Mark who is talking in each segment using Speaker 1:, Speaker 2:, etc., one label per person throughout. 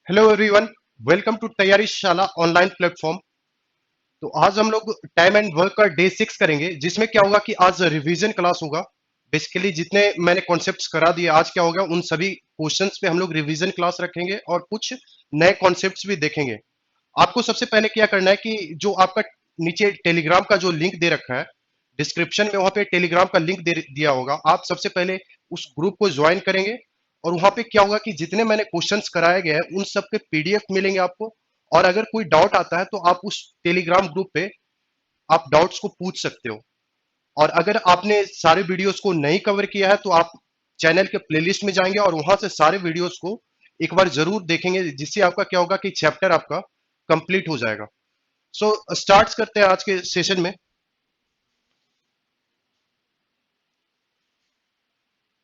Speaker 1: Hello everyone. Welcome to तैयारी शाला online platform. तो आज हम लोग टाइम एंड वर्क का डे 6 करेंगे, जिसमें क्या होगा कि आज रिवीजन क्लास होगा। बेसिकली जितने मैंने कॉन्सेप्ट्स करा दिए, आज क्या होगा उन सभी क्वेश्चंस पे हम लोग रिवीजन क्लास रखेंगे और कुछ नए कॉन्सेप्ट्स भी देखेंगे। आपको सबसे पहले क्या करना है कि जो आपका नीचे टेलीग्राम का जो लिंक दे रखा है डिस्क्रिप्शन में, वहां पे टेलीग्राम का लिंक दे दिया होगा। आप सबसे पहले उस ग्रुप को ज्वाइन करेंगे और वहां पे क्या होगा कि जितने मैंने क्वेश्चंस कराए गए हैं उन सब के पीडीएफ मिलेंगे आपको। और अगर कोई डाउट आता है तो आप उस टेलीग्राम ग्रुप पे आप डाउट्स को पूछ सकते हो। और अगर आपने सारे वीडियोस को नहीं कवर किया है तो आप चैनल के प्लेलिस्ट में जाएंगे और वहां से सारे वीडियोस को एक बार जरूर देखेंगे, जिससे आपका क्या होगा कि चैप्टर आपका कंप्लीट हो जाएगा। सो स्टार्ट करते हैं आज के सेशन में।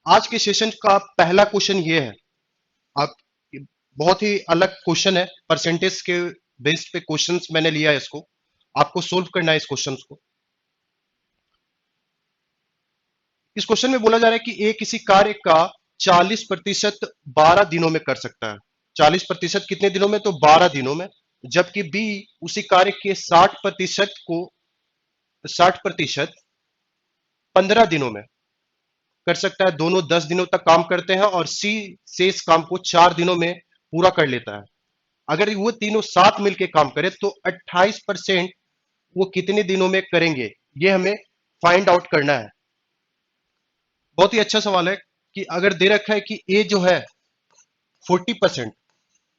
Speaker 1: आज के सेशन का पहला क्वेश्चन ये है। आप बहुत ही अलग क्वेश्चन है, परसेंटेज के बेस पे क्वेश्चंस मैंने लिया है इसको। आपको सोल्व करना है इस क्वेश्चंस को। इस क्वेश्चन में बोला जा रहा है कि ए किसी कार्य का 40% 12 दिनों में कर सकता है। 40% कितने दिनों में? तो 12 दिनों में। जबकि बी उसी कार्य के 60% 15 दिनों में कर सकता है। दोनों 10 दिनों तक काम करते हैं और सी शेष काम को 4 दिनों में पूरा कर लेता है। अगर वो तीनों साथ मिलकर काम करे तो 28% वो कितने दिनों में करेंगे, ये हमें फाइंड आउट करना है। बहुत ही अच्छा सवाल है कि अगर दे रखा है कि ए जो है 40%,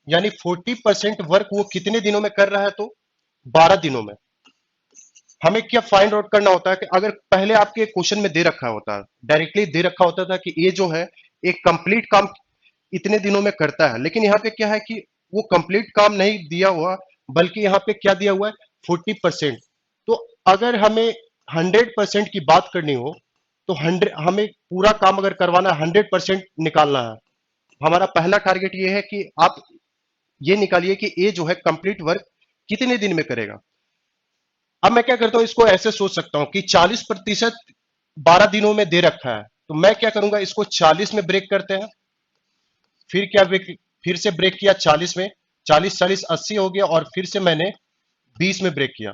Speaker 1: यानी 40% वर्क वो कितने दिनों में कर रहा है? तो 12 दिनों में। हमें क्या फाइंड आउट करना होता है कि अगर पहले आपके क्वेश्चन में दे रखा होता है, डायरेक्टली दे रखा होता था कि ए जो है एक कंप्लीट काम इतने दिनों में करता है, लेकिन यहाँ पे क्या है कि वो कंप्लीट काम नहीं दिया हुआ, बल्कि यहाँ पे क्या दिया हुआ है? 40%। तो अगर हमें 100% की बात करनी हो तो 100 हमें पूरा काम अगर करवाना है, 100% निकालना है। हमारा पहला टारगेट ये है कि आप ये निकालिए कि ए जो है कंप्लीट वर्क कितने दिन में करेगा। अब मैं क्या करता हूं, इसको ऐसे सोच सकता हूं कि 40% 12 दिनों में दे रखा है, तो मैं क्या करूंगा, इसको 40 में ब्रेक करते हैं। फिर क्या ब्रेक, फिर से ब्रेक किया 40 में। 40 40 80 हो गया और फिर से मैंने 20 में ब्रेक किया।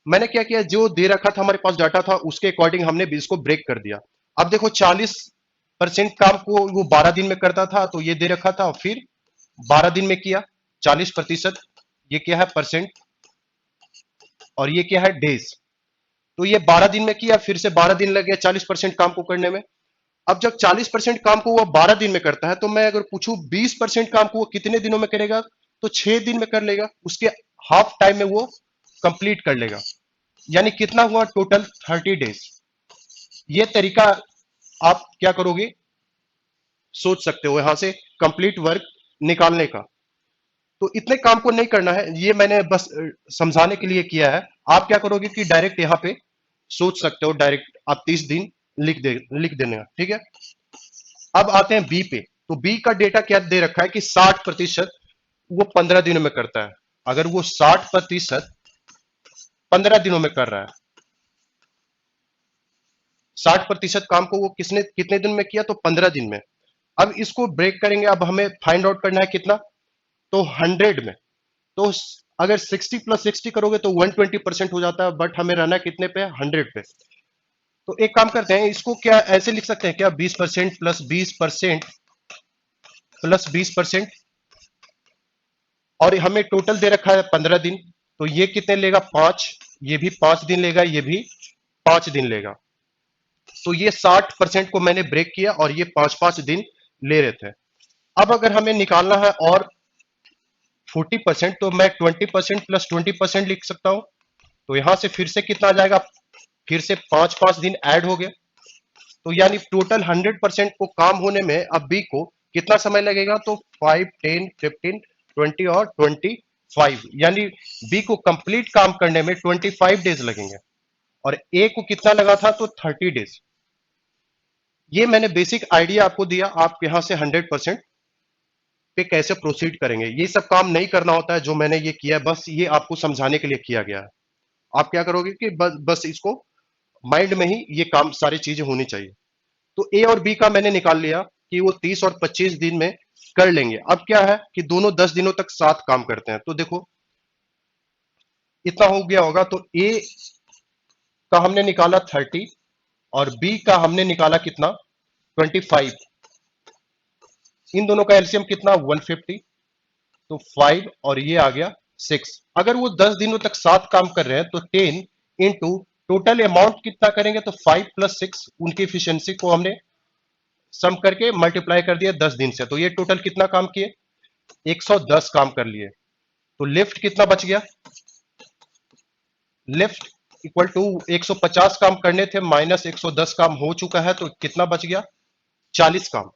Speaker 1: मैंने क्या किया, जो दे रखा था हमारे पास डाटा था उसके अकॉर्डिंग हमने 20 को ब्रेक कर दिया। अब देखो 40% काम को वो 12 दिन में करता था, तो ये दे रखा था, फिर 12 दिन में किया 40%। ये क्या है? परसेंट। और ये क्या है? डेज। तो ये 12 दिन में किया, फिर से 12 दिन लग गया 40% काम को करने में। अब जब 40% काम को वो 12 दिन में करता है, तो मैं अगर पूछूं 20% काम को वो कितने दिनों में करेगा, तो 6 दिन में कर लेगा। उसके हाफ टाइम में वो कंप्लीट कर लेगा। यानी कितना हुआ टोटल? 30 डेज। ये तरीका आप क्या करोगे, सोच सकते हो यहां से कंप्लीट वर्क निकालने का। तो इतने काम को नहीं करना है, ये मैंने बस समझाने के लिए किया है। आप क्या करोगे कि डायरेक्ट यहां पे सोच सकते हो, डायरेक्ट आप 30 दिन लिख देने का, ठीक है। अब आते हैं बी पे। तो बी का डेटा क्या दे रखा है कि 60% वो 15 दिनों में करता है। अगर वो 60% 15 दिनों में कर रहा है, 60% काम को वो किसने कितने दिन में किया? तो 15 दिन में। अब इसको ब्रेक करेंगे, अब हमें फाइंड आउट करना है कितना? तो 100 में। तो अगर 60 + 60 करोगे तो 120% हो जाता है, बट हमें रहना कितने पे? 100 पे। तो एक काम करते हैं, इसको क्या ऐसे लिख सकते हैं क्या? 20% + 20% + 20%। और हमें टोटल दे रखा है 15 दिन, तो ये कितने लेगा? 5। ये भी 5 दिन लेगा, ये भी 5 दिन लेगा। तो ये 60% को मैंने ब्रेक किया और ये 5 5 दिन ले रहे थे। अब अगर हमें निकालना है और 40%, तो मैं 20% + 20% लिख सकता हूं। तो यहां से फिर से कितना आ जाएगा? फिर से 5 5 दिन ऐड हो गया। तो यानी टोटल 100% को काम होने में अब बी को कितना समय लगेगा? तो 5 10 15 20 और 25, यानी बी को कंप्लीट काम करने में 25 डेज लगेंगे। और ए को कितना लगा था? तो 30 डेज। ये मैंने बेसिक आइडिया आपको दिया, आप यहां से 100% पे कैसे प्रोसीड करेंगे। ये सब काम नहीं करना होता है जो मैंने ये किया है, बस ये आपको समझाने के लिए किया गया है। आप क्या करोगे कि बस इसको माइंड में ही ये काम सारी चीजें होनी चाहिए। तो ए और बी का मैंने निकाल लिया कि वो 30 और 25 दिन में कर लेंगे। अब क्या है कि दोनों 10 दिनों तक साथ काम करते हैं, तो देखो इतना हो गया होगा। तो ए का हमने निकाला 30 और बी का हमने निकाला कितना 25। इन दोनों का एलसीएम कितना 150, तो 5 और ये आ गया 6। अगर वो 10 दिनों तक साथ काम कर रहे हैं तो 10 इंटू टोटल अमाउंट कितना करेंगे, तो 5 प्लस 6 उनकी एफिशिएंसी को हमने सम करके मल्टीप्लाई कर दिया 10 दिन से, तो ये टोटल कितना काम किए 110 काम कर लिए। तो लिफ्ट कितना बच गया, लिफ्ट इक्वल टू 150 काम करने थे माइनस 110 काम हो चुका है, तो कितना बच गया 40 काम।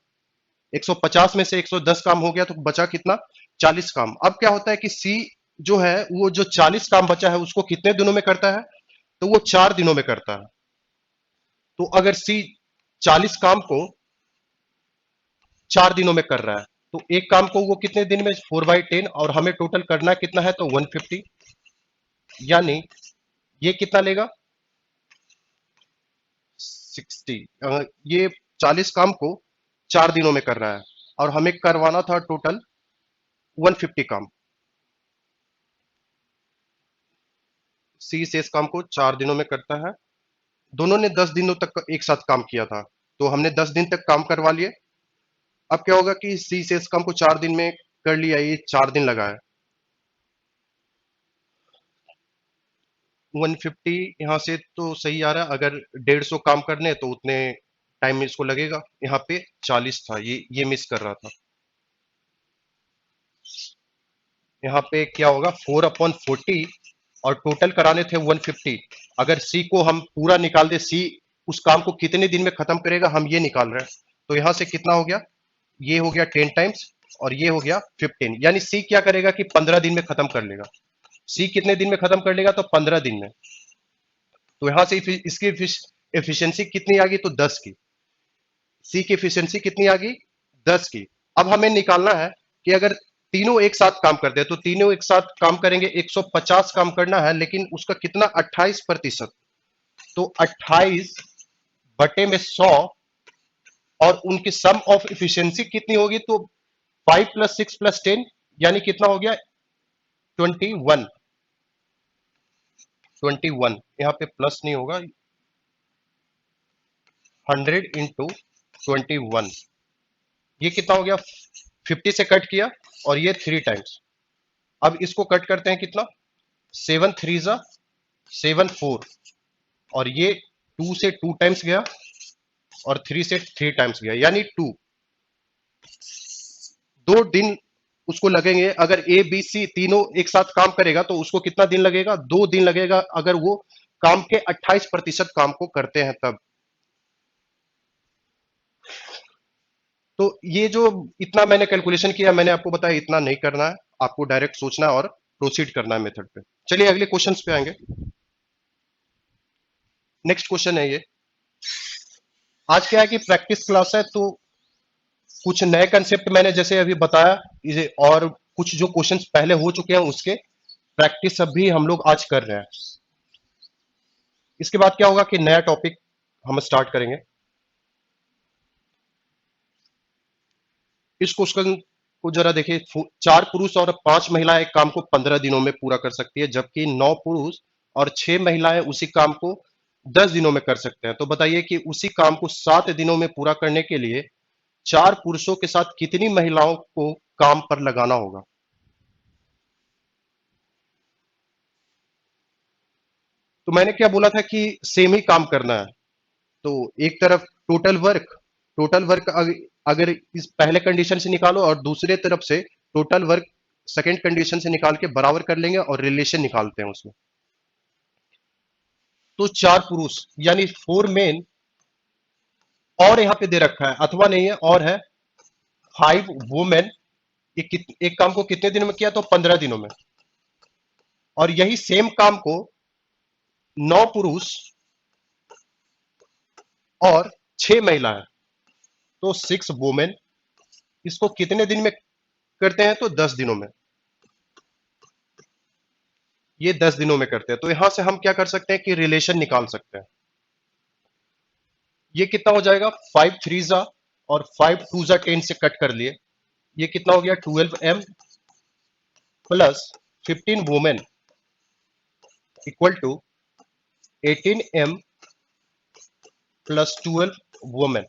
Speaker 1: 150 में से 110 काम हो गया तो बचा कितना 40 काम। अब क्या होता है कि सी जो है वो जो 40 काम बचा है उसको कितने दिनों में करता है, तो वो 4 दिनों में करता है। तो अगर सी 40 काम को 4 दिनों में कर रहा है तो एक काम को वो कितने दिन में 4/10, और हमें टोटल करना कितना है तो 150, यानी ये कितना लेगा 60। ये 40 काम को 4 दिनों में कर रहा है और हमें करवाना था टोटल 150 काम। सी से इस काम को 4 दिनों में करता है, दोनों ने 10 दिनों तक एक साथ काम किया था, तो हमने 10 दिन तक काम करवा लिए। अब क्या होगा कि सी से इस काम को 4 दिन में कर लिया, ये 4 दिन लगा है। 150 यहां से तो सही आ रहा है, अगर 150 काम करने तो उतने टाइम में इसको लगेगा। यहाँ पे 40 था, ये मिस कर रहा था। यहाँ पे क्या होगा 4/40 और टोटल कराने थे 150। अगर सी को हम पूरा निकाल दे, सी उस काम को कितने दिन में खत्म करेगा हम ये निकाल रहे हैं, तो यहां से कितना हो गया, ये हो गया 10 टाइम्स और ये हो गया 15, यानी सी क्या करेगा कि 15 दिन में खत्म कर लेगा। सी कितने दिन में खत्म कर लेगा, तो 15 दिन में। तो यहां से इसकी एफिशिएंसी कितनी आ गई, तो 10 की। सी की एफिशिएंसी कितनी आ गई 10 की। अब हमें निकालना है कि अगर तीनों एक साथ काम करते हैं तो तीनों एक साथ काम करेंगे, 150 काम करना है, लेकिन उसका कितना 28%। तो 28 बटे में 100 और उनकी सम ऑफ इफिशियंसी कितनी होगी, तो 5 प्लस 6 प्लस 10 यानी कितना हो गया 21। 21 यहाँ पे प्लस नहीं होगा, 100 इंटू 21, ये कितना हो गया 50 से कट किया और ये 3 टाइम्स। अब इसको कट करते हैं कितना 7 3 जा 7 4, और ये 2 से 2 टाइम्स गया और 3 से 3 टाइम्स गया, यानी 2। 2 दिन उसको लगेंगे। अगर ए बी सी तीनों एक साथ काम करेगा तो उसको कितना दिन लगेगा 2 दिन लगेगा, अगर वो काम के 28% काम को करते हैं तब। तो ये जो इतना मैंने कैलकुलेशन किया, मैंने आपको बताया इतना नहीं करना है, आपको डायरेक्ट सोचना है और प्रोसीड करना है मेथड पे। चलिए अगले क्वेश्चंस पे आएंगे। नेक्स्ट क्वेश्चन है ये, आज क्या है कि प्रैक्टिस क्लास है तो कुछ नए कंसेप्ट मैंने जैसे अभी बताया इसे, और कुछ जो क्वेश्चंस पहले हो चुके हैं उसके प्रैक्टिस अब भी हम लोग आज कर रहे हैं। इसके बाद क्या होगा कि नया टॉपिक हम स्टार्ट करेंगे। इस क्वेश्चन को जरा देखिए, 4 पुरुष और 5 महिलाएं एक काम को 15 दिनों में पूरा कर सकती है, जबकि 9 पुरुष और 6 महिलाएं उसी काम को 10 दिनों में कर सकते हैं। तो बताइए कि उसी काम को 7 दिनों में पूरा करने के लिए 4 पुरुषों के साथ कितनी महिलाओं को काम पर लगाना होगा। तो मैंने क्या बोला था कि सेम ही काम करना है। तो एक तरफ टोटल वर्क अगर इस पहले कंडीशन से निकालो और दूसरे तरफ से टोटल वर्क सेकंड कंडीशन से निकाल के बराबर कर लेंगे और रिलेशन निकालते हैं उसमें। तो 4 पुरुष यानी 4 मेन, और यहां पे दे रखा है अथवा नहीं है, और है 5 वुमेन। एक काम को कितने दिन में किया, तो 15 दिनों में। और यही सेम काम को 9 पुरुष और 6 महिलाएं, तो 6 वुमेन इसको कितने दिन में करते हैं, तो 10 दिनों में। ये 10 दिनों में करते हैं। तो यहां से हम क्या कर सकते हैं कि रिलेशन निकाल सकते हैं। ये कितना हो जाएगा 5 3 जा और 5 2 जा 10 से कट कर लिए, ये कितना हो गया 12m plus 15 women equal to 18m plus 12 women.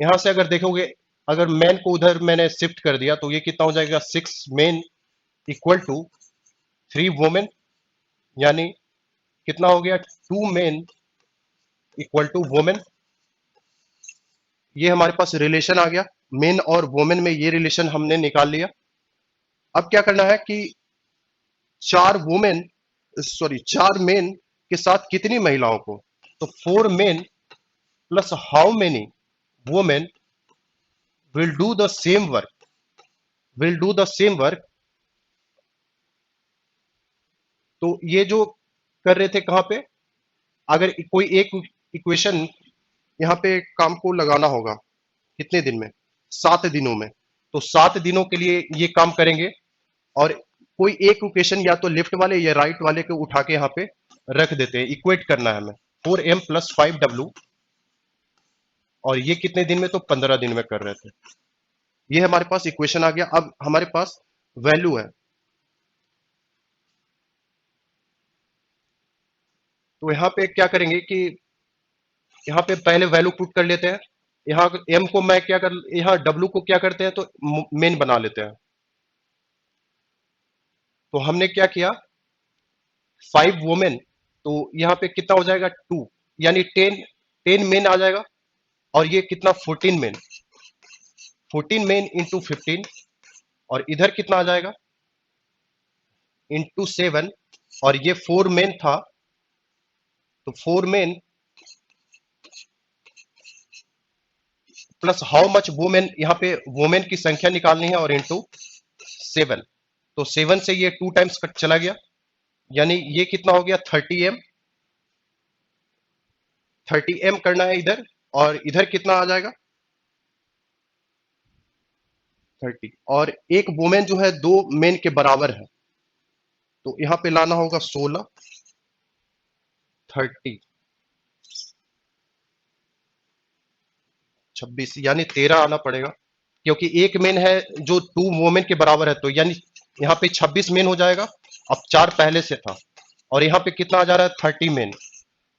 Speaker 1: यहां से अगर देखोगे, अगर मैन को उधर मैंने शिफ्ट कर दिया तो ये कितना हो जाएगा 6 मेन इक्वल टू 3 वुमेन, यानी कितना हो गया 2 मेन इक्वल टू वुमेन। ये हमारे पास रिलेशन आ गया, मेन और वुमेन में ये रिलेशन हमने निकाल लिया। अब क्या करना है कि चार मेन के साथ कितनी महिलाओं को, तो 4 main plus how many women will do the same work, will do the same work. तो ये जो कर रहे थे कहां पे, अगर कोई एक इक्वेशन यहां पे काम को लगाना होगा कितने दिन में, 7 दिनों में, तो 7 दिनों के लिए ये काम करेंगे। और कोई एक इक्वेशन या तो लेफ्ट वाले या राइट वाले को उठा के यहाँ पे रख देते हैं, इक्वेट करना है हमें 4m प्लस 5w, और ये कितने दिन में, तो 15 दिन में कर रहे थे। ये हमारे पास इक्वेशन आ गया। अब हमारे पास वैल्यू है, तो यहाँ पे क्या करेंगे कि यहाँ पे पहले वैल्यू पुट कर लेते हैं। यहाँ m को मैं क्या कर, यहाँ w को क्या करते हैं तो मेन बना लेते हैं। तो हमने क्या किया 5 वुमेन, तो यहाँ पे कितना हो जाएगा 2, यानी 10 मेन आ जाएगा। और ये कितना 14 मेन, 14 मेन इंटू 15, और इधर कितना आ जाएगा इंटू 7, और ये 4 मेन था, तो 4 main plus how much women, यहाँ पे वुमेन की संख्या निकालनी है, और इंटू 7, तो 7 से ये 2 टाइम्स कट चला गया, यानी ये कितना हो गया 30m, 30m करना है इधर, और इधर कितना आ जाएगा 30, और एक वुमेन जो है 2 मेन के बराबर है, तो यहां पे लाना होगा 16, 30, 26, यानी 13 आना पड़ेगा, क्योंकि एक मेन है जो 2 वुमेन के बराबर है, तो यानी यहाँ पे 26 मेन हो जाएगा। अब 4 पहले से था, और यहाँ पे कितना आ जा रहा है 30 मेन।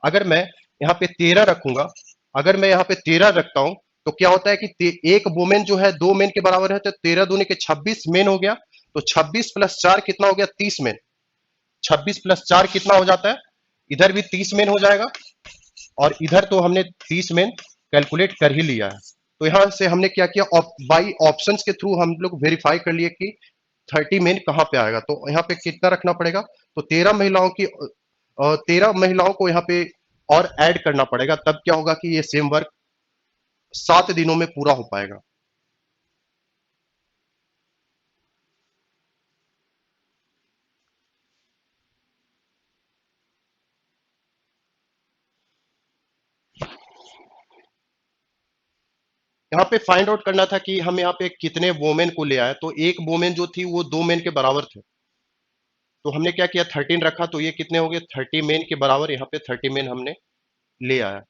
Speaker 1: अगर मैं यहाँ पे 13 रखूंगा, अगर मैं यहाँ पे 13 रखता हूं, तो क्या होता है कि एक वुमेन जो है 2 मेन के बराबर है, तो 13 दूनी के 26 मेन हो गया, तो 26 प्लस 4 कितना हो गया 30 मेन। 26 प्लस 4 कितना हो जाता है, इधर भी 30 मेन हो जाएगा, और इधर तो हमने 30 मेन कैलकुलेट कर ही लिया है। तो यहां से हमने क्या किया, बाई ऑप्शंस के थ्रू हम लोग वेरीफाई कर लिए कि 30 मेन कहां पे आएगा। तो यहाँ पे कितना रखना पड़ेगा, तो 13 महिलाओं की 13 महिलाओं को यहाँ पे और ऐड करना पड़ेगा, तब क्या होगा कि ये सेम वर्क 7 दिनों में पूरा हो पाएगा। यहाँ पे फाइंड आउट करना था कि हम यहाँ पे कितने वोमेन को ले आए, तो एक वोमेन जो थी वो 2 मेन के बराबर थे, तो हमने क्या किया 13 रखा, तो ये कितने हो गए 30 मेन के बराबर, यहाँ पे 30 मेन हमने ले आया।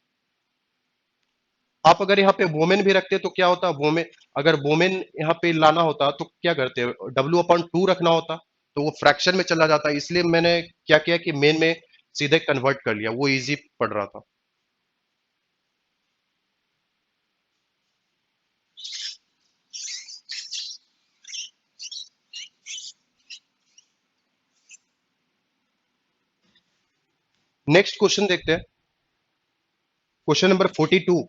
Speaker 1: आप अगर यहाँ पे वोमेन भी रखते तो क्या होता, वोमेन अगर वोमेन यहाँ पे लाना होता तो क्या करते, W/2 रखना होता, तो वो फ्रैक्शन में चला जाता, इसलिए मैंने क्या किया कि मेन में सीधे कन्वर्ट कर लिया, वो इजी पड़ रहा था। नेक्स्ट क्वेश्चन देखते हैं, question number 42।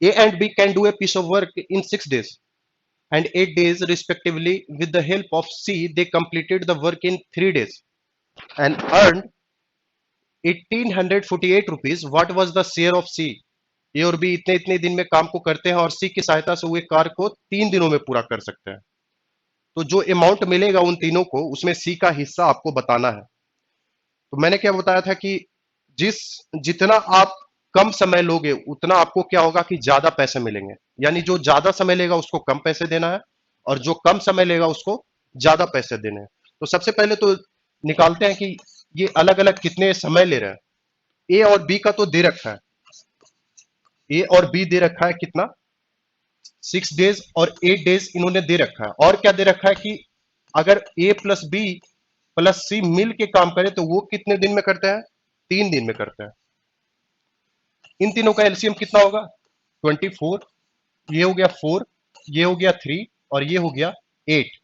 Speaker 1: A and B can do a piece of work in 6 days and 8 days respectively. With the help of C, they completed the work in 3 days and earned 1848 rupees. What was the share of C? ए और B इतने इतने दिन में काम को करते हैं, और सी की सहायता से वे कार्य को 3 दिनों में पूरा कर सकते हैं। तो जो अमाउंट मिलेगा उन तीनों को, उसमें सी का हिस्सा आपको बताना है। तो मैंने क्या बताया था कि जिस जितना आप कम समय लोगे उतना आपको क्या होगा कि ज्यादा पैसे मिलेंगे, यानी जो ज्यादा समय लेगा उसको कम पैसे देना है, और जो कम समय लेगा उसको ज्यादा पैसे देने हैं। तो सबसे पहले तो निकालते हैं कि ये अलग अलग कितने समय ले रहे हैं। ए और बी का तो दे रखा है, ए और बी दे रखा है कितना 6 डेज और 8 डेज इन्होंने दे रखा है। और क्या दे रखा है कि अगर ए प्लस बी प्लस सी मिल के काम करे तो वो कितने दिन में करते हैं? 3 दिन में करते हैं। इन तीनों का एलसीएम कितना होगा? 24। ये हो गया 4, ये हो गया 3 और ये हो गया 8।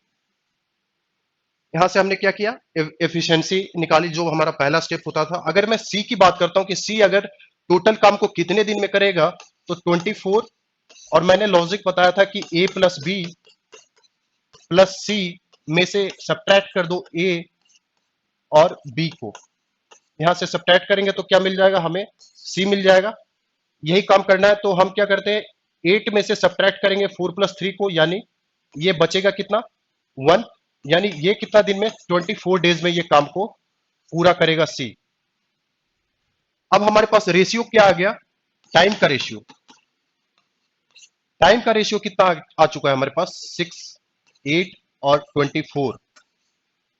Speaker 1: यहां से हमने क्या किया? एफिशिएंसी निकाली, जो हमारा पहला स्टेप होता था। अगर मैं सी की बात करता हूं कि सी अगर टोटल काम को कितने दिन में करेगा, तो 24। और मैंने लॉजिक बताया था कि ए प्लस बी प्लस सी में से सब्ट्रैक्ट कर दो ए और बी को। यहां से सब्ट्रैक्ट करेंगे तो क्या मिल जाएगा? हमें सी मिल जाएगा। यही काम करना है तो हम क्या करते हैं, 8 में से सब्ट्रैक्ट करेंगे 4 प्लस 3 को, यानी ये बचेगा कितना? 1। यानी ये कितना दिन में? 24 डेज में ये काम को पूरा करेगा सी। अब हमारे पास रेशियो क्या आ गया? टाइम का रेशियो। टाइम का रेशियो कितना आ चुका है हमारे पास? 6, 8 और 24।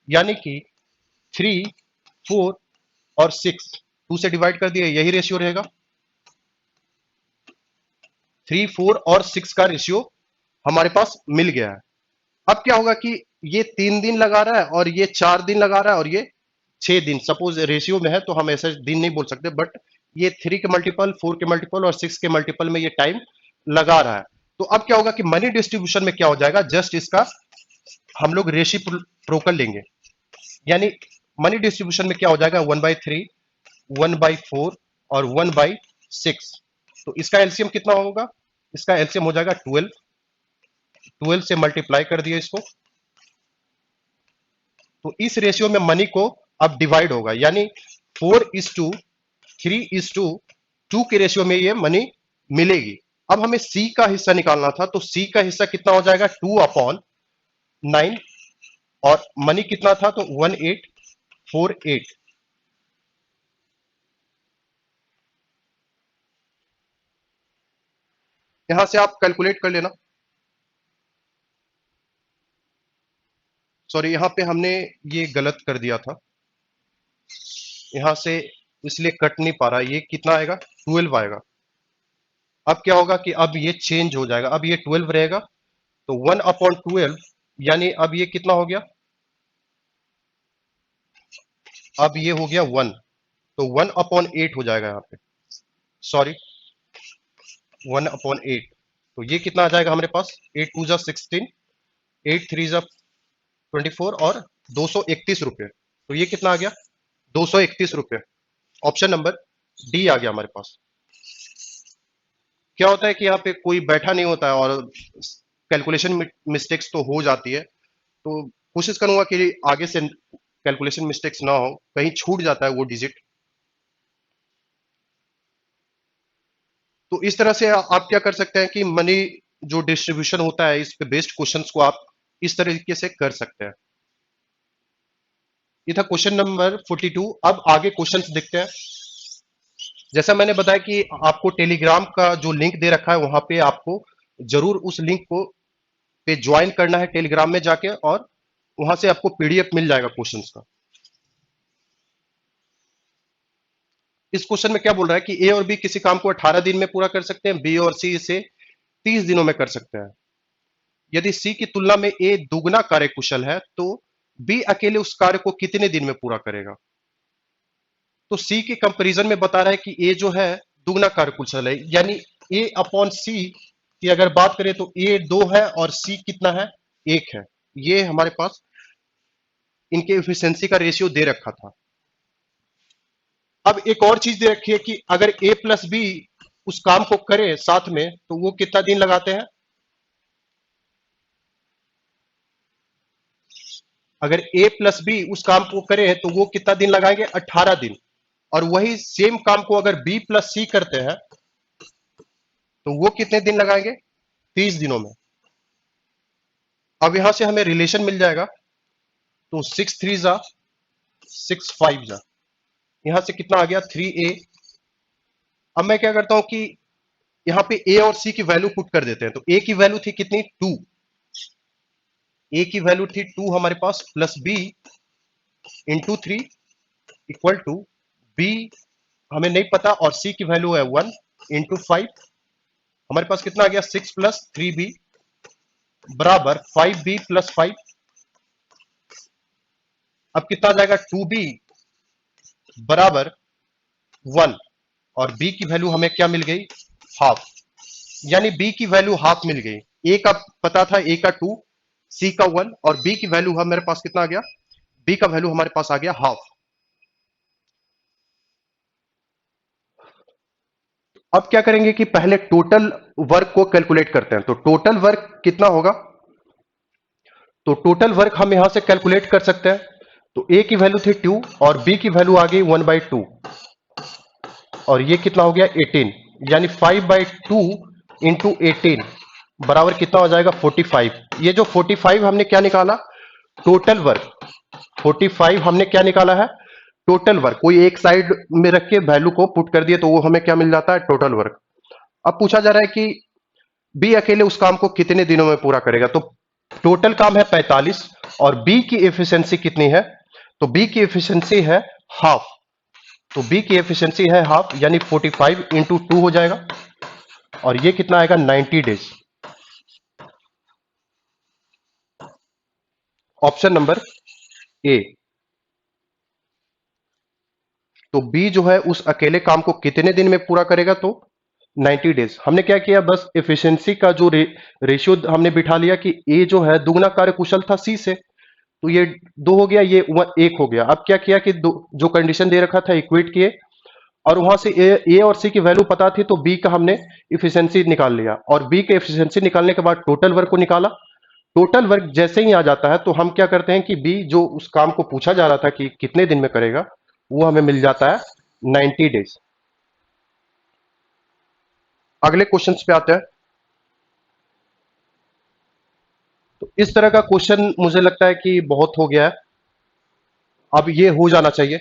Speaker 1: यानी कि 3, 4 और 6 2 से डिवाइड कर दिए, यही रेशियो रहेगा। 3, 4 और 6 का रेशियो हमारे पास मिल गया है। अब क्या होगा कि ये 3 दिन लगा रहा है और ये 4 दिन लगा रहा है और ये 6 दिन, सपोज रेशियो में है तो हम ऐसे दिन नहीं बोल सकते, बट ये 3 के मल्टीपल, 4 के मल्टीपल और 6 के मल्टीपल में ये टाइम लगा रहा है। तो अब क्या होगा कि मनी डिस्ट्रीब्यूशन में क्या हो जाएगा, जस्ट इसका हम लोग रेसिप्रोकल लेंगे। यानी मनी डिस्ट्रीब्यूशन में क्या हो जाएगा? 1/3, 1/4 और 1/6। तो इसका एलसीएम कितना होगा? इसका एलसीएम हो जाएगा 12। 12 से मल्टीप्लाई कर दिया इसको, तो इस रेशियो में मनी को अब डिवाइड होगा, यानी 4:3:2 के रेशियो में ये मनी मिलेगी। अब हमें सी का हिस्सा निकालना था, तो सी का हिस्सा कितना हो जाएगा? 2/9। और मनी कितना था? तो 1848। यहां से आप कैलकुलेट कर लेना। सॉरी, यहां पे हमने ये गलत कर दिया था, यहां से इसलिए कट नहीं पा रहा। ये कितना आएगा? 12 आएगा। अब क्या होगा कि अब ये चेंज हो जाएगा, अब ये 12 रहेगा, तो 1/12, यानी अब ये कितना हो गया? अब ये हो गया 1, तो 1/8 हो जाएगा यहाँ पे। सॉरी, 1/8। तो ये कितना आ जाएगा हमारे पास? 8 2 16, 8 3 24 और 231 रुपये। तो ये कितना आ गया? 231 रुपये। ऑप्शन नंबर डी आ गया हमारे पास। क्या होता है कि यहाँ पे कोई बैठा नहीं होता है और कैलकुलेशन मिस्टेक्स तो हो जाती है, तो कोशिश करूंगा कि आगे से कैलकुलेशन मिस्टेक्स ना हो, कहीं छूट जाता है वो डिजिट। तो इस तरह से आप क्या कर सकते हैं कि मनी जो डिस्ट्रीब्यूशन होता है, इस पे बेस्ड क्वेश्चंस को आप इस तरीके से कर सकते हैं। ये था क्वेश्चन नंबर 42। अब आगे क्वेश्चंस देखते हैं। जैसा मैंने बताया कि आपको टेलीग्राम का जो लिंक दे रखा है, वहां पे आपको जरूर उस लिंक को पे ज्वाइन करना है टेलीग्राम में जाके, और वहां से आपको पीडीएफ मिल जाएगा क्वेश्चंस का। इस क्वेश्चन में क्या बोल रहा है कि ए और बी किसी काम को 18 दिन में पूरा कर सकते हैं, बी और सी इसे 30 दिनों में कर सकते हैं। यदि सी की तुलना में ए दुगना कार्यकुशल है, तो बी अकेले उस कार्य को कितने दिन में पूरा करेगा? तो सी के कंपैरिजन में बता रहा है कि ए जो है दुगना कार्यकुशल है, यानी ए अपॉन सी की अगर बात करें तो ए 2 है और सी कितना है? 1 है। ये हमारे पास इनके एफिशिएंसी का रेशियो दे रखा था। अब एक और चीज दे रखी है कि अगर ए प्लस बी उस काम को करे साथ में, तो वो कितना दिन लगाते हैं? अगर ए प्लस बी उस काम को करे तो वो कितना दिन लगाएंगे? 18 दिन। और वही सेम काम को अगर बी प्लस सी करते हैं तो वो कितने दिन लगाएंगे? 30 दिनों में। अब यहां से हमें रिलेशन मिल जाएगा, तो 6 3 जा 6 5 जा, यहां से कितना आ गया? 3a। अब मैं क्या करता हूं कि यहां पे ए और सी की वैल्यू पुट कर देते हैं। तो ए की वैल्यू थी कितनी? 2। ए की वैल्यू थी 2 हमारे पास, plus B into 3 equal to B हमें नहीं पता, और सी की वैल्यू है 1 इंटू 5 हमारे पास कितना आ गया 6 प्लस 3b बराबर 5b प्लस 5। अब कितना आ जाएगा 2b बराबर 1 और b की वैल्यू हमें क्या मिल गई हाफ, यानी b की वैल्यू हाफ मिल गई। a का पता था, a का 2, c का 1 और b की वैल्यू हमारे पास कितना आ गया, b का वैल्यू हमारे पास आ गया हाफ। अब क्या करेंगे कि पहले टोटल वर्क को कैलकुलेट करते हैं। तो टोटल वर्क कितना होगा, तो टोटल वर्क हम यहां से कैलकुलेट कर सकते हैं। तो a की वैल्यू थी 2 और b की वैल्यू आ गई 1/2 और ये कितना हो गया 18, यानी 5/2 इंटू 18 बराबर कितना हो जाएगा 45। ये जो 45 हमने क्या निकाला, टोटल वर्क। 45 हमने क्या निकाला है, टोटल वर्क। कोई एक साइड में रख के वैल्यू को पुट कर दिए तो वो हमें क्या मिल जाता है, टोटल वर्क। अब पूछा जा रहा है कि बी अकेले उस काम को कितने दिनों में पूरा करेगा। तो टोटल काम है 45 और बी की एफिशिएंसी कितनी है, तो बी की एफिशिएंसी है हाफ। तो बी की एफिशिएंसी है हाफ, यानी 45 इंटू 2 हो जाएगा और ये कितना आएगा 90 डेज। Option number A. तो बी जो है उस अकेले काम को कितने दिन में पूरा करेगा, तो 90 डेज। हमने क्या किया, बस एफिशिएंसी का जो रेशियो हमने बिठा लिया कि ए जो है दुगना कार्य कुशल था सी से, तो ये 2 हो गया, ये 1 हो गया। अब क्या किया कि जो कंडीशन दे रखा था इक्वेट किए और वहां से ए और सी की वैल्यू पता थी तो बी का हमने इफिशियंसी निकाल लिया और बी के इफिशियंसी निकालने के बाद टोटल वर्क को निकाला। टोटल वर्क जैसे ही आ जाता है तो हम क्या करते हैं कि बी जो उस काम को पूछा जा रहा था कि कितने दिन में करेगा, वो हमें मिल जाता है 90 डेज। अगले क्वेश्चन पे आते हैं। तो इस तरह का क्वेश्चन मुझे लगता है कि बहुत हो गया है, अब ये हो जाना चाहिए।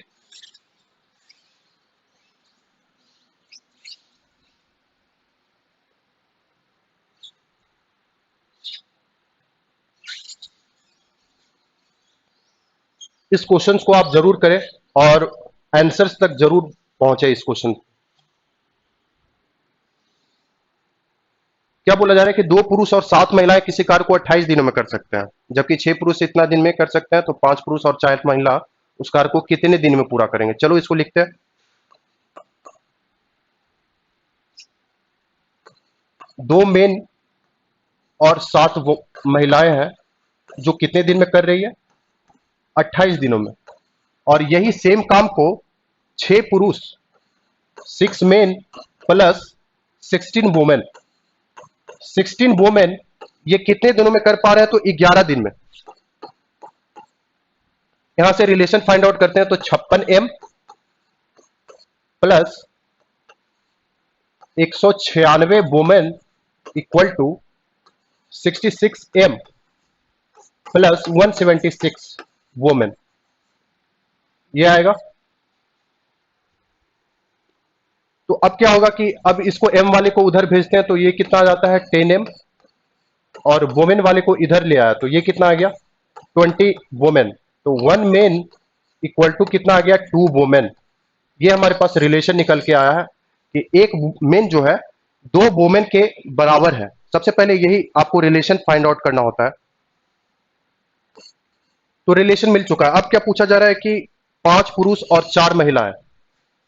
Speaker 1: इस क्वेश्चन को आप जरूर करें और आंसर्स तक जरूर पहुंचे इस क्वेश्चन। क्या बोला जा रहा है कि 2 पुरुष और 7 महिलाएं किसी कार्य को 28 दिनों में कर सकते हैं, जबकि 6 पुरुष इतना दिन में कर सकते हैं। तो 5 पुरुष और 4 महिला उस कार्य को कितने दिन में पूरा करेंगे। चलो इसको लिखते हैं। 2 मेन और 7 वो महिलाएं हैं जो कितने दिन में कर रही है, 28 दिनों में। और यही सेम काम को 6 पुरुष 6 मेन प्लस 16 वुमेन 16 वुमेन ये कितने दिनों में कर पा रहे हैं, तो 11 दिन में। यहां से रिलेशन फाइंड आउट करते हैं। तो 56m plus 196 women equal to 66m plus 176 women, ये आएगा। तो अब क्या होगा कि अब इसको m वाले को उधर भेजते हैं तो ये कितना आ जाता है 10m और वुमेन वाले को इधर ले आया तो ये कितना आ गया 20 वुमेन। तो 1 मेन इक्वल टू कितना आ गया 2 वुमेन। ये हमारे पास रिलेशन निकल के आया है कि एक मेन जो है 2 वुमेन के बराबर है। सबसे पहले यही आपको रिलेशन फाइंड आउट करना होता है। तो रिलेशन मिल चुका है। अब क्या पूछा जा रहा है कि 5 पुरुष और 4 महिलाएं।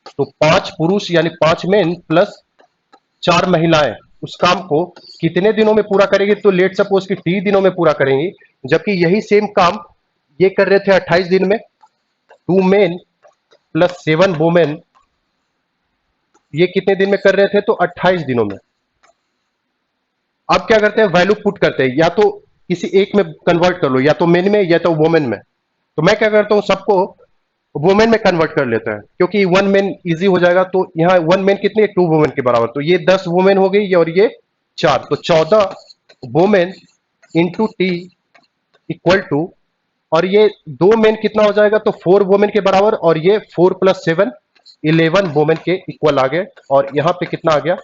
Speaker 1: तो 5 पुरुष यानी 5 मेन प्लस 4 महिलाएं उस काम को कितने दिनों में पूरा करेंगे, तो लेट सपोज कि 30 दिनों में पूरा करेंगे, जबकि यही सेम काम ये कर रहे थे 28 दिन में। 2 मेन प्लस 7 वुमेन ये कितने दिन में कर रहे थे, तो 28 दिनों में। अब क्या करते हैं, वैल्यू पुट करते हैं, या तो किसी एक में कन्वर्ट कर लो, या तो मेन में या तो वुमेन में। तो मैं क्या करता हूं, सबको वुमेन में कन्वर्ट कर लेता है क्योंकि 1 मेन इजी हो जाएगा। तो यहाँ 1 मेन कितनी है 2 वुमेन के बराबर, तो ये 10 वुमेन हो गई और ये 4, तो 14 women into T equal to, और ये 2 मेन कितना हो जाएगा, तो 4 वुमेन के बराबर, और ये 4 प्लस 7 11 वुमेन के इक्वल आ गए। और यहां पे कितना आ गया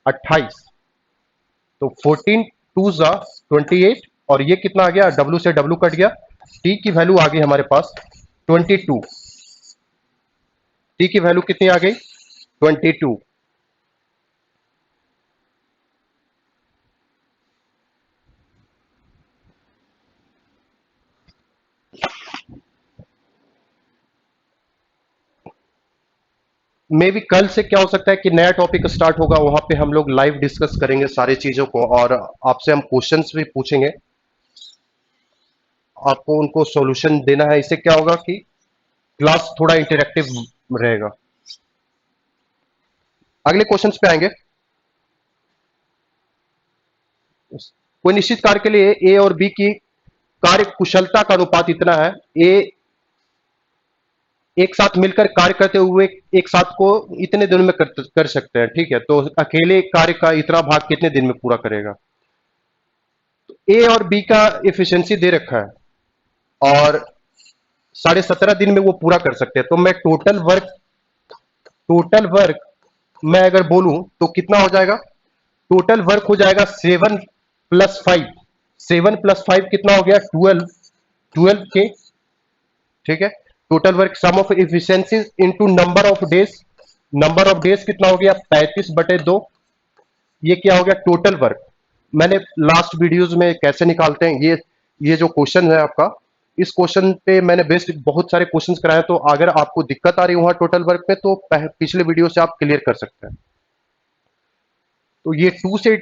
Speaker 1: 28, तो 14 टू जा 28 और ये कितना आ गया, डब्ल्यू से डब्ल्यू कट गया, टी की वैल्यू आ गई हमारे पास 22। टी की वैल्यू कितनी आ गई 22। मे भी कल से क्या हो सकता है कि नया टॉपिक स्टार्ट होगा, वहां पे हम लोग लाइव डिस्कस करेंगे सारी चीजों को, और आपसे हम क्वेश्चंस भी पूछेंगे, आपको उनको सॉल्यूशन देना है। इससे क्या होगा कि क्लास थोड़ा इंटरेक्टिव रहेगा। अगले क्वेश्चंस पे आएंगे। कोई निश्चित कार्य के लिए ए और बी की कार्य कुशलता का अनुपात इतना है, ए एक साथ मिलकर कार्य करते हुए एक साथ को इतने दिनों में कर सकते हैं, ठीक है। तो अकेले कार्य का इतना भाग कितने दिन में पूरा करेगा। तो ए और बी का एफिशिएंसी दे रखा है और 17.5 दिन में वो पूरा कर सकते हैं। तो मैं टोटल वर्क मैं अगर बोलूं तो कितना हो जाएगा, टोटल वर्क हो जाएगा 7+5, 7+5 कितना हो गया 12, 12 के, ठीक है। Total work sum of efficiency into number of days, number of days कितना हो गया 35/2, ये क्या हो गया टोटल वर्क। मैंने लास्ट वीडियोस में कैसे निकालते हैं ये जो क्वेश्चन है आपका, इस क्वेश्चन पे मैंने बेस्ट बहुत सारे क्वेश्चंस कराए, तो अगर आपको दिक्कत आ रही है वहां टोटल वर्क में तो पिछले वीडियो से आप क्लियर कर सकते हैं। तो ये 2 से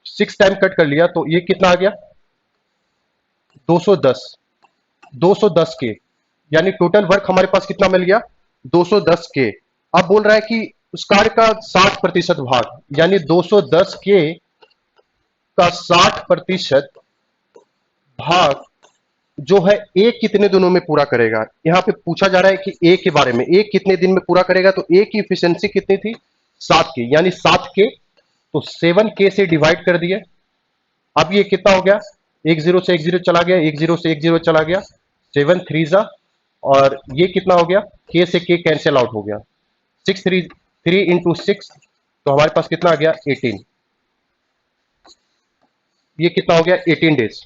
Speaker 1: 6 टाइम कट कर लिया तो ये कितना आ गया 210, 210 के, यानी टोटल वर्क हमारे पास कितना मिल गया 210 के। अब बोल रहा है कि उस कार्य का 60% भाग, यानी 210 के का 60% भाग जो है ए कितने दिनों में पूरा करेगा। यहां पे पूछा जा रहा है कि ए के बारे में, ए कितने दिन में पूरा करेगा। तो ए की इफिशियंसी कितनी थी 7 के, यानी 7 के, तो 7 के से डिवाइड कर दिए। अब ये कितना हो गया, एक जीरो से एक जीरो चला गया, एक जीरो से एक जीरो चला गया, 7 3 और ये कितना हो गया के से के कैंसिल आउट हो गया, 3 इंटू 6, तो हमारे पास कितना आ गया 18, ये कितना हो गया 18 डेज।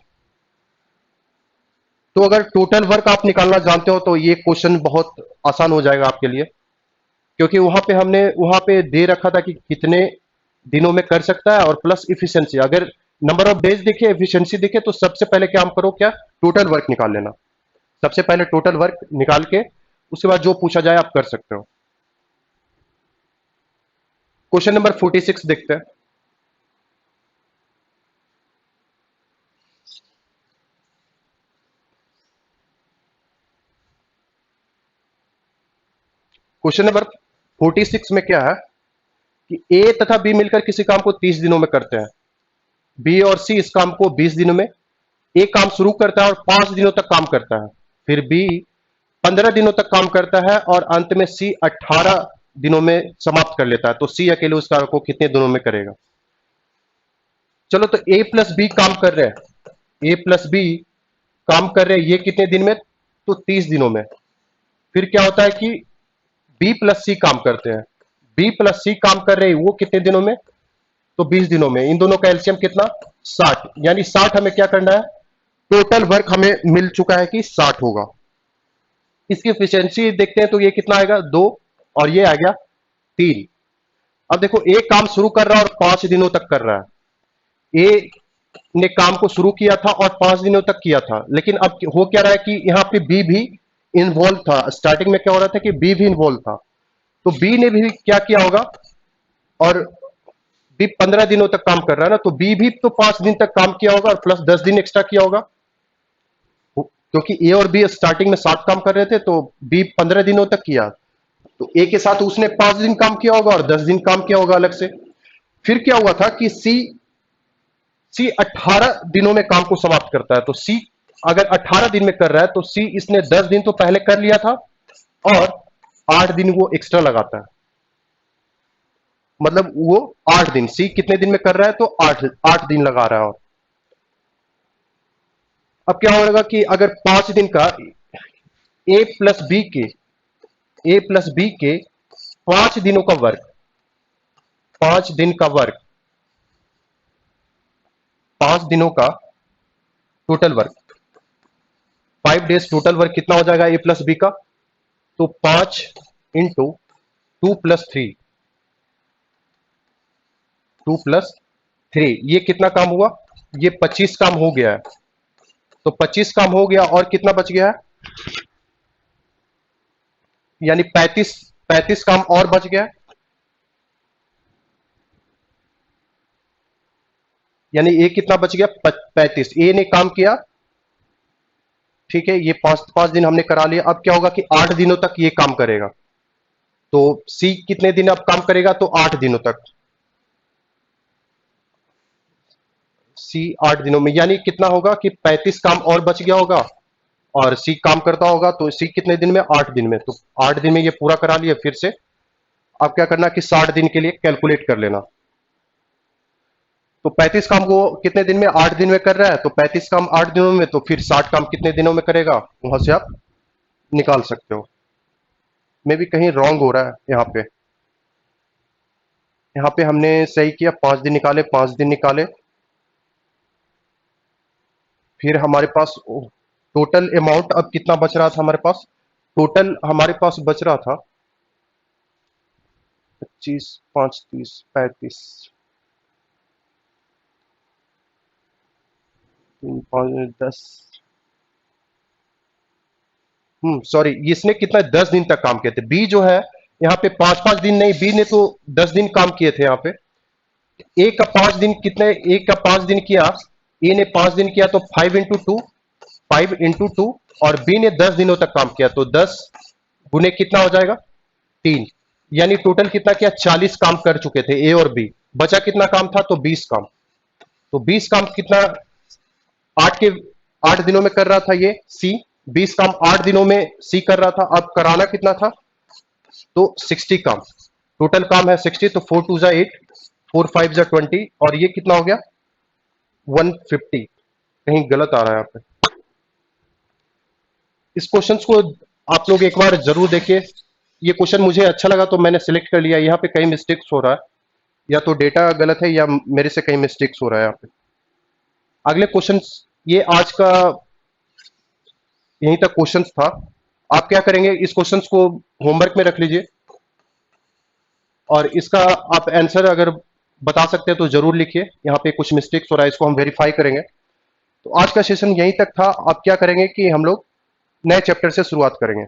Speaker 1: तो अगर टोटल वर्क आप निकालना जानते हो तो ये क्वेश्चन बहुत आसान हो जाएगा आपके लिए, क्योंकि वहां पे दे रखा था कि कितने दिनों में कर सकता है और प्लस इफिशियंसी। अगर नंबर ऑफ डेज देखे एफिशिएंसी देखे तो सबसे पहले काम करो क्या टोटल वर्क निकाल लेना, सबसे पहले टोटल वर्क निकाल के उसके बाद जो पूछा जाए आप कर सकते हो। क्वेश्चन नंबर 46 देखते हैं। क्वेश्चन नंबर 46 में क्या है कि ए तथा बी मिलकर किसी काम को 30 दिनों में करते हैं, बी और सी इस काम को 20 दिनों में, ए काम शुरू करता है और 5 दिनों तक काम करता है, फिर बी 15 दिनों तक काम करता है और अंत में सी 18 दिनों में समाप्त कर लेता है। तो सी अकेले उस कार्य को कितने दिनों में करेगा। चलो, तो ए प्लस बी काम कर रहे हैं, ए प्लस बी काम कर रहे हैं, ये कितने दिन में, तो 30 दिनों में। फिर क्या होता है कि बी प्लस सी काम करते हैं, बी प्लस सी काम कर रहे हैं, वो कितने दिनों में, तो 20 दिनों में। इन दोनों का एलसीएम कितना 60, यानी 60 हमें क्या करना है, टोटल वर्क हमें मिल चुका है कि 60 होगा। इसकी एफिशिएंसी देखते हैं तो ये कितना आएगा 2 और ये आ गया 3। अब देखो एक काम शुरू कर रहा है और 5 दिनों तक कर रहा है, ए ने काम को शुरू किया था और 5 दिनों तक किया था, लेकिन अब हो क्या रहा है कि यहाँ पे बी भी इन्वॉल्व था। स्टार्टिंग में क्या हो रहा था कि बी भी इन्वॉल्व था, तो बी ने भी क्या किया होगा, और बी 15 दिनों तक काम कर रहा है ना, तो बी भी तो 5 दिन तक काम किया होगा और प्लस 10 दिन एक्स्ट्रा किया होगा, क्योंकि ए और बी स्टार्टिंग में 7 काम कर रहे थे तो बी 15 दिनों तक किया, तो ए के साथ उसने 5 दिन काम किया होगा और 10 दिन काम किया होगा अलग से। फिर क्या हुआ था कि सी 18 दिनों में काम को समाप्त करता है, तो सी अगर 18 दिन में कर रहा है तो सी इसने 10 दिन तो पहले कर लिया था और 8 दिन वो एक्स्ट्रा लगाता है, मतलब वो 8 दिन, सी कितने दिन में कर रहा है तो 8 दिन लगा रहा है। और अब क्या होगा कि अगर 5 दिन का ए प्लस बी के ए प्लस बी के 5 दिनों का वर्क, 5 दिन का वर्क, 5 दिनों का total work, 5 days total work कितना हो जाएगा ए प्लस बी का, तो 5 इंटू 2+3, 2+3, ये कितना काम हुआ, ये 25 काम हो गया है। तो 25 काम हो गया और कितना बच गया है, यानी 35 35 काम और बच गया, यानी ए कितना बच गया 35। ए ने काम किया, ठीक है, ये 5 दिन हमने करा लिया। अब क्या होगा कि 8 दिनों तक ये काम करेगा। तो सी कितने दिन अब काम करेगा, तो 8 दिनों तक। सी 8 दिनों में, यानी कितना होगा कि 35 काम और बच गया होगा और सी काम करता होगा। तो सी कितने दिन में, 8 दिन में। तो 8 दिन में ये पूरा करा लिया। फिर से अब क्या करना कि 60 दिन के लिए कैलकुलेट कर लेना। तो 35 काम को कितने दिन में, 8 दिन में कर रहा है, तो 35 काम 8 दिनों में, तो फिर 60 काम कितने दिनों में करेगा, वहां से आप निकाल सकते हो। मे भी कहीं रॉन्ग हो रहा है यहाँ पे। यहाँ पे हमने सही किया, 5 दिन निकाले, 5 दिन निकाले। फिर हमारे पास टोटल अमाउंट अब कितना बच रहा था हमारे पास, टोटल हमारे पास बच रहा था 25, 5, 30, 35, 3, 5, 10। सॉरी, इसने कितना 10 दिन तक काम किए थे। बी जो है यहाँ पे 5-5 दिन नहीं, बी ने तो 10 दिन काम किए थे यहाँ पे। ए का 5 दिन कितने, ए का 5 दिन किया, ए ने 5 दिन किया, तो 5 × 2, 5 × 2, और बी ने 10 दिनों तक काम किया, तो 10 गुने कितना हो जाएगा 3। यानी टोटल कितना किया, 40 काम कर चुके थे ए और बी। बचा कितना काम था, तो 20 काम। तो 20 काम कितना, 8 के 8 दिनों में कर रहा था ये सी। 20 काम 8 दिनों में सी कर रहा था। अब कराना कितना था, तो 60 काम। टोटल काम है 60, तो 4 2 8, 4 5 20, और ये कितना हो गया 150। कहीं गलत आ रहा है यहाँ पे। इस क्वेश्चन को आप लोग एक बार जरूर देखिए। ये क्वेश्चन मुझे अच्छा लगा तो मैंने सिलेक्ट कर लिया। यहाँ पे कहीं मिस्टेक्स हो रहा है, या तो डेटा गलत है या मेरे से कहीं मिस्टेक्स हो रहा है यहाँ पे। अगले क्वेश्चन, ये आज का यहीं तक क्वेश्चन था। आप क्या करेंगे, इस क्वेश्चन को होमवर्क में रख लीजिए, और इसका आप आंसर अगर बता सकते हैं तो जरूर लिखिए। यहाँ पे कुछ मिस्टेक्स हो रहा है, इसको हम वेरीफाई करेंगे। तो आज का सेशन यहीं तक था। आप क्या करेंगे कि हम लोग नए चैप्टर से शुरुआत करेंगे।